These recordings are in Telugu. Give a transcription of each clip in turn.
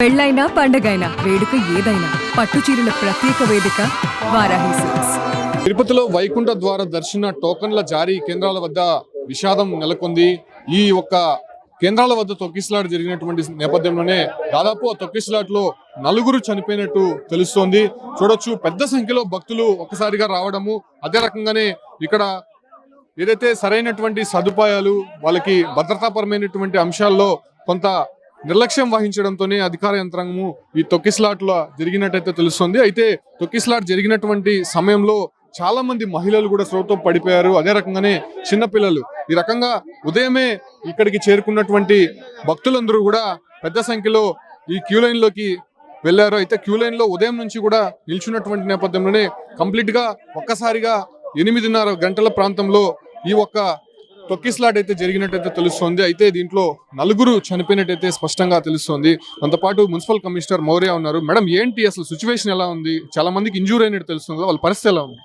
పెళ్ళైనా పండగైనా వేడుక ఏదైనా పట్టు చీరల ప్రత్యేక వేదిక వారాహి సిల్క్స్. తిరుపతిలో వైకుంఠ ద్వార దర్శన టోకన్ల జారీ కేంద్రాల వద్ద విషాదం నెలకొంది. ఈ ఒక్క కేంద్రాల వద్ద తొక్కిసలాట జరిగినటువంటి నేపథ్యంలోనే దాదాపు ఆ తొక్కిసలాటలో 4 చనిపోయినట్టు తెలుస్తోంది. చూడొచ్చు, పెద్ద సంఖ్యలో భక్తులు ఒక్కసారిగా రావడము, అదే రకంగానే ఇక్కడ ఏదైతే సరైనటువంటి సదుపాయాలు, వాళ్ళకి భద్రతాపరమైనటువంటి అంశాల్లో కొంత నిర్లక్ష్యం వహించడంతోనే అధికార యంత్రాంగము ఈ తొక్కిసలాట్లో జరిగినట్టయితే తెలుస్తుంది. అయితే తొక్కిసలాట జరిగినటువంటి సమయంలో చాలా మంది మహిళలు కూడా స్రోతో పడిపోయారు. అదే రకంగానే చిన్నపిల్లలు. ఈ రకంగా ఉదయమే ఇక్కడికి చేరుకున్నటువంటి భక్తులందరూ కూడా పెద్ద సంఖ్యలో ఈ క్యూ లైన్ లోకి వెళ్లారు. అయితే క్యూ లైన్ లో ఉదయం నుంచి కూడా నిల్చున్నటువంటి నేపథ్యంలోనే కంప్లీట్ గా ఒక్కసారిగా 8:30 గంటల ప్రాంతంలో ఈ ఒక్క తొక్కిసలాట అయితే జరిగినట్టయితే తెలుస్తోంది. అయితే దీంట్లో 4 చనిపోయినట్టయితే స్పష్టంగా తెలుస్తోంది. మనతో పాటు మున్సిపల్ కమిషనర్ మౌర్య ఉన్నారు. మేడం, ఏంటి అసలు సిచ్యువేషన్ ఎలా ఉంది? చాలా మందికి ఇంజూర్ అయినట్టు తెలుస్తుంది, వాళ్ళ పరిస్థితి ఎలా ఉంది?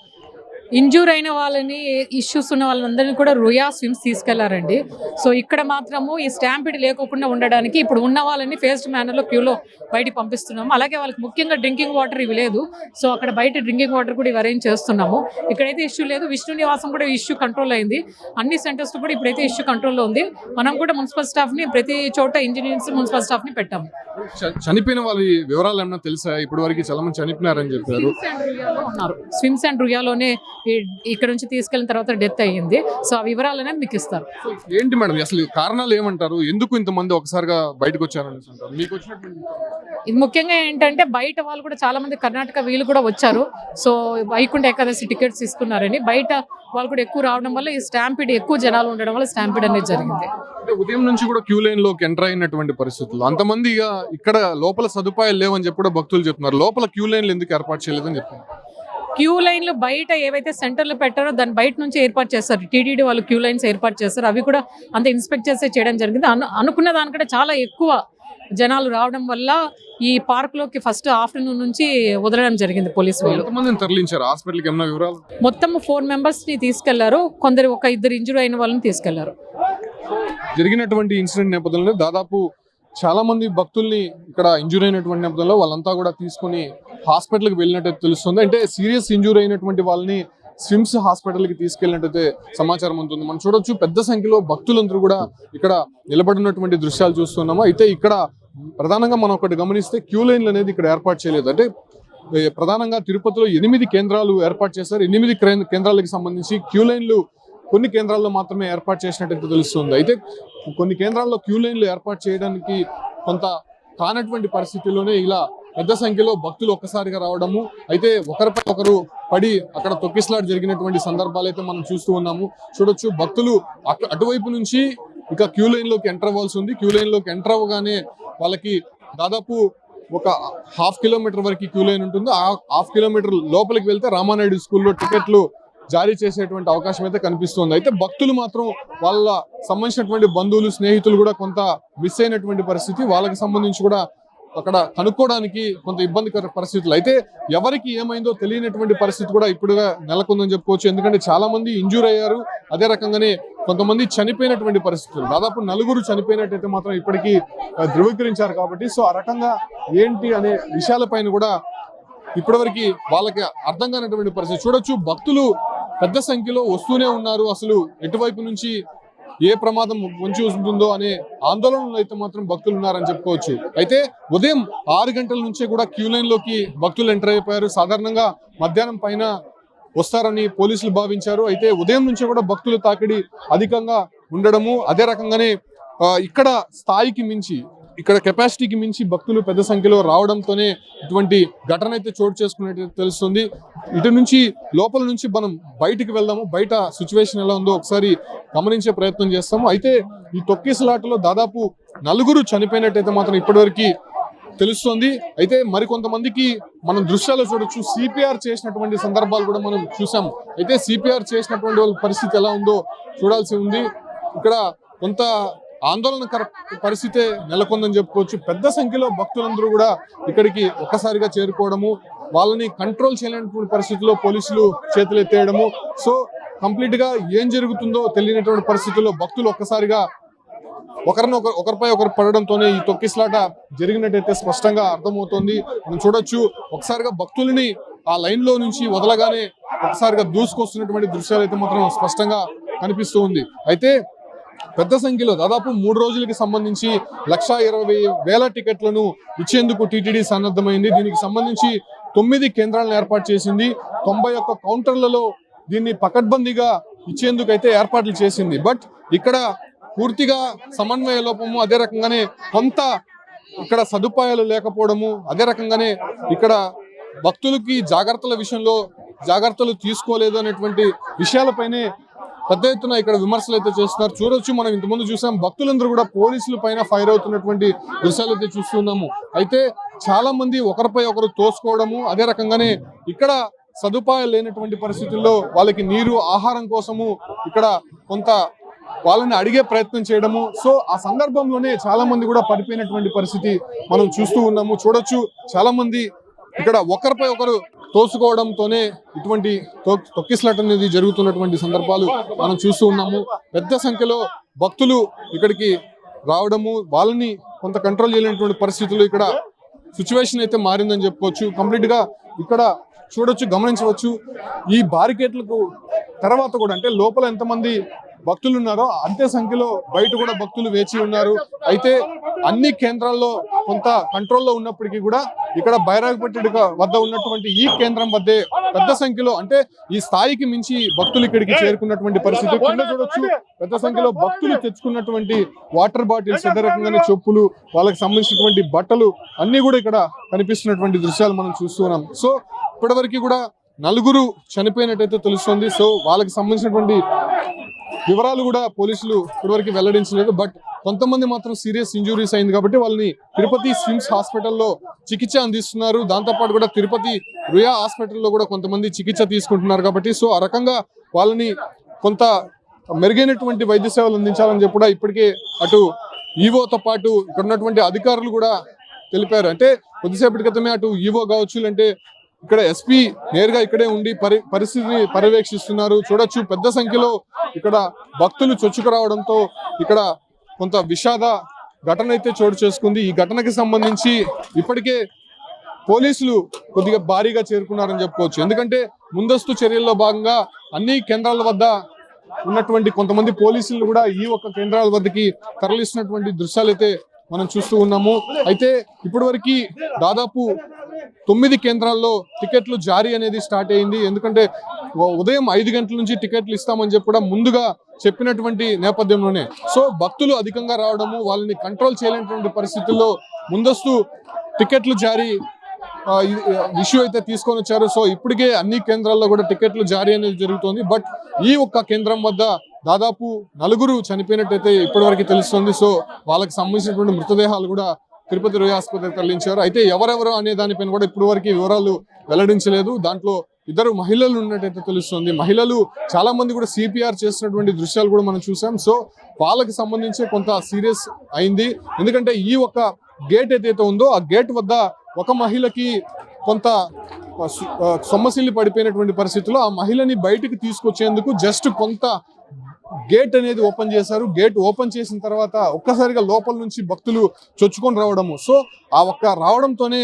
ఇంజూర్ అయిన వాళ్ళని, ఇష్యూస్ ఉన్న వాళ్ళందరినీ కూడా రుయా స్విమ్స్ తీసుకెళ్లారండి. సో ఇక్కడ మాత్రము ఈ స్టాంపిడ్ లేకోకుండా ఉండడానికి ఇప్పుడు ఉన్న వాళ్ళని ఫేస్డ్ మేనర్లో క్యూలో బయటికి పంపిస్తున్నాము. అలాగే వాళ్ళకి ముఖ్యంగా డ్రింకింగ్ వాటర్ ఇవి లేదు. సో అక్కడ బయట డ్రింకింగ్ వాటర్ కూడా ఇవి అరేంజ్ చేస్తున్నాము. ఇక్కడైతే ఇష్యూ లేదు. విష్ణు నివాసం కూడా ఇష్యూ కంట్రోల్ అయింది. అన్ని సెంటర్స్ కూడా ఇప్పుడైతే ఇష్యూ కంట్రోల్లో ఉంది. మనం కూడా మున్సిపల్ స్టాఫ్ని ప్రతి చోట ఇంజనీర్స్, మున్సిపల్ స్టాఫ్ని పెట్టాము. చనిపోయిన వాళ్ళ వివరాలు ఏమన్నా తెలుసా? ఇప్పటి వరకు చాలా మంది చనిపోయినారని చెప్పారు. స్విమ్స్ అండ్ రుయాలోనే ఇక్కడ నుంచి తీసుకెళ్లిన తర్వాత డెత్ అయ్యింది. సో ఆ వివరాలు అనేది మీకు ఇస్తారు. ఏంటి మేడం అసలు కారణాలు ఏమంటారు? ఎందుకు ఇంతమంది ఒకసారిగా బయటకు వచ్చారని మీకు వచ్చినటువంటి ఇది ముఖ్యంగా ఏంటంటే బయట వాళ్ళు కూడా చాలా మంది కర్ణాటక వీళ్ళు కూడా వచ్చారు. సో వైకుంఠ ఏకాదశి టికెట్స్ తీసుకున్నారని బయట వాళ్ళు కూడా ఎక్కువ రావడం వల్ల ఈ స్టాంపిడ్, ఎక్కువ జనాలు ఉండడం వల్ల స్టాంపిడ్ అనేది జరిగింది. ఉదయం నుంచి కూడా క్యూ లైన్ లోకి ఎంటర్ అయినటువంటి పరిస్థితులు, అంతమంది ఇక్కడ లోపల సదుపాయాలు లేవని చెప్పి కూడా భక్తులు చెప్తున్నారు. లోపల క్యూ లైన్లు ఎందుకు ఏర్పాటు చేయలేదని చెప్తున్నారు. క్యూ లైన్లు బయట ఏవైతే సెంటర్లు పెట్టారో దాని బయట నుంచి ఏర్పాటు చేస్తారు. టీటీడీ వాళ్ళు క్యూ లైన్స్ ఏర్పాటు చేస్తారు. అవి కూడా అంత ఇన్స్పెక్ట్ చేసే చేయడం జరిగింది. అనుకున్న దానికంటే చాలా ఎక్కువ జనాలు రావడం వల్ల ఈ పార్క్ లోకి ఫస్ట్ ఆఫ్టర్నూన్ నుంచి వదలడం జరిగింది పోలీసు వాళ్ళు. తరలించారు హాస్పిటల్కి, ఏమైనా వివరాలు? మొత్తం 4 members ని తీసుకెళ్లారు. కొందరు 1-2 ఇంజూరీ అయిన వాళ్ళని తీసుకెళ్లారు. జరిగినటువంటి ఇన్సిడెంట్ నేపథ్యంలో దాదాపు చాలా మంది భక్తుల్ని ఇక్కడ ఇంజూరీ అయినటువంటి నేపథ్యంలో వాళ్ళంతా కూడా తీసుకుని హాస్పిటల్కి వెళ్ళినట్టు తెలుస్తుంది. అంటే సీరియస్ ఇంజూరీ అయినటువంటి వాళ్ళని స్విమ్స్ హాస్పిటల్కి తీసుకెళ్ళినట్టయితే సమాచారం ఉంటుంది. మనం చూడొచ్చు, పెద్ద సంఖ్యలో భక్తులందరూ కూడా ఇక్కడ నిలబడినటువంటి దృశ్యాలు చూస్తున్నాము. అయితే ఇక్కడ ప్రధానంగా మనం ఒకటి గమనిస్తే క్యూ లైన్లు అనేది ఇక్కడ ఏర్పాటు చేయలేదు. అంటే ప్రధానంగా తిరుపతిలో 8 కేంద్రాలు ఏర్పాటు చేశారు. 8 కేంద్రాలకు సంబంధించి క్యూ లైన్లు కొన్ని కేంద్రాల్లో మాత్రమే ఏర్పాటు చేసినట్టు తెలుస్తుంది. అయితే కొన్ని కేంద్రాల్లో క్యూ లైన్లు ఏర్పాటు చేయడానికి కొంత కానటువంటి పరిస్థితుల్లోనే ఇలా పెద్ద సంఖ్యలో భక్తులు ఒక్కసారిగా రావడము, అయితే ఒకరిపై ఒకరు పడి అక్కడ తొక్కిసలాట జరిగినటువంటి సందర్భాలు అయితే మనం చూస్తూ ఉన్నాము. చూడొచ్చు, భక్తులు అటువైపు నుంచి ఇక క్యూ లైన్ లోకి ఎంటర్ అవ్వాల్సి ఉంది. క్యూ లైన్ లోకి ఎంటర్ అవ్వగానే వాళ్ళకి దాదాపు ఒక 1/2 కిలోమీటర్ వరకు క్యూ లైన్ ఉంటుంది. ఆ 1/2 కిలోమీటర్ లోపలికి వెళ్తే రామానాయుడు స్కూల్లో టికెట్లు జారీ చేసేటువంటి అవకాశం అయితే కనిపిస్తుంది. అయితే భక్తులు మాత్రం వాళ్ళ సంబంధించినటువంటి బంధువులు, స్నేహితులు కూడా కొంత మిస్ అయినటువంటి పరిస్థితి. వాళ్ళకి సంబంధించి కూడా అక్కడ కనుక్కోవడానికి కొంత ఇబ్బందికర పరిస్థితులు. అయితే ఎవరికి ఏమైందో తెలియనటువంటి పరిస్థితి కూడా ఇప్పుడుగా నెలకొందని చెప్పుకోవచ్చు. ఎందుకంటే చాలా మంది ఇంజూర్ అయ్యారు. అదే రకంగానే కొంతమంది చనిపోయినటువంటి పరిస్థితులు, దాదాపు 4 చనిపోయినట్టయితే మాత్రం ఇప్పటికీ ధృవీకరించారు. కాబట్టి సో ఆ రకంగా ఏంటి అనే విషయాలపైన కూడా ఇప్పటివరకు వాళ్ళకి అర్థం కానటువంటి పరిస్థితి. చూడొచ్చు, భక్తులు పెద్ద సంఖ్యలో వస్తూనే ఉన్నారు. అసలు ఎటువైపు నుంచి ఏ ప్రమాదం పొంచి ఉంటుందో అనే ఆందోళనలో అయితే మాత్రం భక్తులు ఉన్నారని చెప్పుకోవచ్చు. అయితే ఉదయం 6 గంటల నుంచే కూడా క్యూ లైన్ లోకి భక్తులు ఎంటర్ అయిపోయారు. సాధారణంగా మధ్యాహ్నం పైన వస్తారని పోలీసులు భావించారు. అయితే ఉదయం నుంచే కూడా భక్తుల తాకిడి అధికంగా ఉండడము, అదే రకంగానే ఇక్కడ స్థాయికి మించి, ఇక్కడ కెపాసిటీకి మించి భక్తులు పెద్ద సంఖ్యలో రావడంతోనే ఇటువంటి ఘటన అయితే చోటు చేసుకున్నట్టు తెలుస్తుంది. ఇటు నుంచి లోపల నుంచి మనం బయటికి వెళ్దాము, బయట సిచ్యువేషన్ ఎలా ఉందో ఒకసారి గమనించే ప్రయత్నం చేస్తాము. అయితే ఈ తొక్కిసలాటలో దాదాపు 4 చనిపోయినట్టయితే మాత్రం ఇప్పటివరకు తెలుస్తుంది. అయితే మరికొంతమందికి మనం దృశ్యాలు చూడొచ్చు, సిపిఆర్ చేసినటువంటి సందర్భాలు కూడా మనం చూసాం. అయితే సిపిఆర్ చేసినటువంటి వాళ్ళ పరిస్థితి ఎలా ఉందో చూడాల్సి ఉంది. ఇక్కడ కొంత ఆందోళనకర పరిస్థితే నెలకొందని చెప్పుకోవచ్చు. పెద్ద సంఖ్యలో భక్తులందరూ కూడా ఇక్కడికి ఒక్కసారిగా చేరుకోవడము, వాళ్ళని కంట్రోల్ చేయలేనటువంటి పరిస్థితుల్లో పోలీసులు చేతులు ఎత్తేయడము, సో కంప్లీట్ గా ఏం జరుగుతుందో తెలియనటువంటి పరిస్థితుల్లో భక్తులు ఒక్కసారిగా ఒకరిపై ఒకరు పడడంతోనే ఈ తొక్కిసలాట జరిగినట్టయితే స్పష్టంగా అర్థమవుతోంది. మనం చూడొచ్చు ఒకసారిగా భక్తుల్ని ఆ లైన్ లో నుంచి వదలగానే ఒకసారిగా దూసుకొస్తున్నటువంటి దృశ్యాలు అయితే మాత్రం స్పష్టంగా కనిపిస్తూ ఉంది. అయితే పెద్ద సంఖ్యలో దాదాపు 3 రోజులకి సంబంధించి 1,20,000 టికెట్లను ఇచ్చేందుకు టీటీడీ సన్నద్ధమైంది. దీనికి సంబంధించి 9 కేంద్రాలను ఏర్పాటు చేసింది. 91 కౌంటర్లలో దీన్ని పకడ్బందీగా ఇచ్చేందుకు అయితే ఏర్పాట్లు చేసింది. బట్ ఇక్కడ పూర్తిగా సమన్వయ లోపము, అదే రకంగానే కొంత ఇక్కడ సదుపాయాలు లేకపోవడము, అదే రకంగానే ఇక్కడ భక్తులకి జాగ్రత్తల విషయంలో జాగ్రత్తలు తీసుకోలేదు అనేటువంటి విషయాలపైనే పెద్ద ఎత్తున ఇక్కడ విమర్శలు అయితే చేస్తున్నారు. చూడొచ్చు, మనం ఇంతకుముందు చూసాం భక్తులందరూ కూడా పోలీసుల పైన ఫైర్ అవుతున్నటువంటి దృశ్యాలు అయితే చూస్తున్నాము. అయితే చాలా మంది ఒకరిపై ఒకరు తోసుకోవడము, అదే రకంగానే ఇక్కడ సదుపాయాలు లేనటువంటి పరిస్థితుల్లో వాళ్ళకి నీరు, ఆహారం కోసము ఇక్కడ కొంత వాళ్ళని అడిగే ప్రయత్నం చేయడము. సో ఆ సందర్భంలోనే చాలా మంది కూడా పడిపోయినటువంటి పరిస్థితి మనం చూస్తూ ఉన్నాము. చూడొచ్చు, చాలా మంది ఇక్కడ ఒకరిపై ఒకరు తోసుకోవడంతోనే ఇటువంటి తొక్కిసలాట అనేది జరుగుతున్నటువంటి సందర్భాలు మనం చూస్తూ ఉన్నాము. పెద్ద సంఖ్యలో భక్తులు ఇక్కడికి రావడము, వాళ్ళని కొంత కంట్రోల్ చేయలేనటువంటి పరిస్థితులు ఇక్కడ సిచ్యువేషన్ అయితే మారిందని చెప్పుకోవచ్చు. కంప్లీట్ గా ఇక్కడ చూడొచ్చు, గమనించవచ్చు, ఈ బారికేట్లకు తర్వాత కూడా అంటే లోపల ఎంతమంది భక్తులు ఉన్నారో అంతే సంఖ్యలో బయట కూడా భక్తులు వేచి ఉన్నారు. అయితే అన్ని కేంద్రాల్లో కొంత కంట్రోల్లో ఉన్నప్పటికీ కూడా ఇక్కడ బైరాగపట్టి వద్ద ఉన్నటువంటి ఈ కేంద్రం వద్దే పెద్ద సంఖ్యలో అంటే ఈ స్థాయికి మించి భక్తులు ఇక్కడికి చేరుకున్నటువంటి పరిస్థితి. కింద చూడొచ్చు, పెద్ద సంఖ్యలో భక్తులు తెచ్చుకున్నటువంటి వాటర్ బాటిల్స్, అదే రకంగానే చెప్పులు, వాళ్ళకి సంబంధించినటువంటి బట్టలు అన్ని కూడా ఇక్కడ కనిపిస్తున్నటువంటి దృశ్యాలు మనం చూస్తున్నాం. సో ఇప్పటివరకు కూడా 4 చనిపోయినట్టయితే తెలుస్తుంది. సో వాళ్ళకి సంబంధించినటువంటి వివరాలు కూడా పోలీసులు ఇప్పటివరకు వెల్లడించలేదు. బట్ కొంతమంది మాత్రం సీరియస్ ఇంజురీస్ అయింది కాబట్టి వాళ్ళని తిరుపతి స్విమ్స్ హాస్పిటల్లో చికిత్స అందిస్తున్నారు. దాంతోపాటు కూడా తిరుపతి రుయా హాస్పిటల్లో కూడా కొంతమంది చికిత్స తీసుకుంటున్నారు కాబట్టి సో ఆ రకంగా వాళ్ళని కొంత మెరుగైనటువంటి వైద్య సేవలు అందించాలని చెప్పి కూడా ఇప్పటికే అటు ఈవోతో పాటు ఇక్కడ ఉన్నటువంటి అధికారులు కూడా తెలిపారు. అంటే కొద్దిసేపటి క్రితమే అటు ఈవో కావచ్చు, అంటే ఇక్కడ ఎస్పీ నేరుగా ఇక్కడే ఉండి పరిస్థితిని పర్యవేక్షిస్తున్నారు. చూడొచ్చు, పెద్ద సంఖ్యలో ఇక్కడ భక్తులు చొచ్చుకురావడంతో ఇక్కడ కొంత విషాద ఘటన అయితే చోటు చేసుకుంది. ఈ ఘటనకి సంబంధించి ఇప్పటికే పోలీసులు కొద్దిగా భారీగా చేరుకున్నారని చెప్పుకోవచ్చు. ఎందుకంటే ముందస్తు చర్యల్లో భాగంగా అన్ని కేంద్రాల వద్ద ఉన్నటువంటి కొంతమంది పోలీసులు కూడా ఈ ఒక్క కేంద్రాల వద్దకి తరలిస్తున్నటువంటి దృశ్యాలు అయితే మనం చూస్తూ ఉన్నాము. అయితే ఇప్పటివరకు దాదాపు 9 కేంద్రాల్లో టికెట్లు జారీ అనేది స్టార్ట్ అయింది. ఎందుకంటే ఉదయం 5 గంటల నుంచి టికెట్లు ఇస్తామని చెప్పి కూడా ముందుగా చెప్పినటువంటి నేపథ్యంలోనే సో భక్తులు అధికంగా రావడము, వాళ్ళని కంట్రోల్ చేయలేనటువంటి పరిస్థితుల్లో ముందస్తు టికెట్లు జారీ ఇష్యూ అయితే తీసుకొని వచ్చారు. సో ఇప్పటికే అన్ని కేంద్రాల్లో కూడా టికెట్లు జారీ అనేది జరుగుతోంది. బట్ ఈ ఒక్క కేంద్రం వద్ద దాదాపు 4 చనిపోయినట్టయితే ఇప్పటివరకు తెలుస్తుంది. సో వాళ్ళకి సంబంధించినటువంటి మృతదేహాలు కూడా తిరుపతి రుయా ఆసుపత్రికి తరలించారు. అయితే ఎవరెవరు అనే దానిపైన కూడా ఇప్పటివరకు వివరాలు వెల్లడించలేదు. దాంట్లో 2 మహిళలు ఉన్నట్టయితే తెలుస్తుంది. మహిళలు చాలా మంది కూడా సిపిఆర్ చేస్తున్నటువంటి దృశ్యాలు కూడా మనం చూసాం. సో వాళ్ళకి సంబంధించి కొంత సీరియస్ అయింది. ఎందుకంటే ఈ ఒక్క గేట్ ఏదైతే ఉందో ఆ గేట్ వద్ద ఒక మహిళకి కొంత సొమ్మసిల్లి పడిపోయినటువంటి పరిస్థితుల్లో ఆ మహిళని బయటికి తీసుకొచ్చేందుకు జస్ట్ కొంత గేట్ అనేది ఓపెన్ చేశారు. గేట్ ఓపెన్ చేసిన తర్వాత ఒక్కసారిగా లోపల నుంచి భక్తులు చొచ్చుకొని రావడము, సో ఆ ఒక్క రావడంతోనే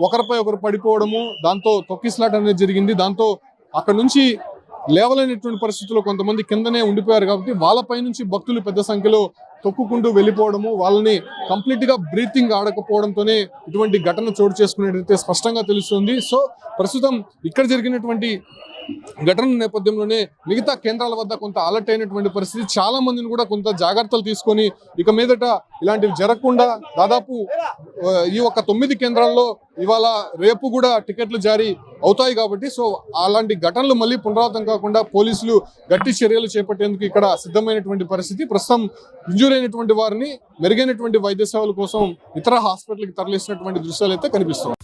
ఒకరిపై ఒకరు పడిపోవడము, దాంతో తొక్కిసలాట అనేది జరిగింది. దాంతో అక్కడ నుంచి లేవలేనటువంటి పరిస్థితుల్లో కొంతమంది కిందనే ఉండిపోయారు కాబట్టి వాళ్ళపై నుంచి భక్తులు పెద్ద సంఖ్యలో తొక్కుకుంటూ వెళ్ళిపోవడము, వాళ్ళని కంప్లీట్ గా బ్రీతింగ్ ఆడకపోవడంతోనే ఇటువంటి ఘటన చోటు చేసుకునేటైతే స్పష్టంగా తెలుస్తుంది. సో ప్రస్తుతం ఇక్కడ జరిగినటువంటి ఘటన నేపథ్యంలోనే మిగతా కేంద్రాల వద్ద కొంత అలర్ట్ అయినటువంటి పరిస్థితి. చాలా మందిని కూడా కొంత జాగ్రత్తలు తీసుకొని ఇక మీదట ఇలాంటివి జరగకుండా దాదాపు ఈ ఒక్క 9 కేంద్రాల్లో ఇవాళ రేపు కూడా టికెట్లు జారీ అవుతాయి కాబట్టి సో అలాంటి ఘటనలు మళ్ళీ పునరావృతం కాకుండా పోలీసులు గట్టి చర్యలు చేపట్టేందుకు ఇక్కడ సిద్ధమైనటువంటి పరిస్థితి. ప్రస్తుతం ఇంజూర్ అయినటువంటి వారిని మెరుగైనటువంటి వైద్య సేవల కోసం ఇతర హాస్పిటల్కి తరలిస్తున్నటువంటి దృశ్యాలు అయితే కనిపిస్తున్నాయి.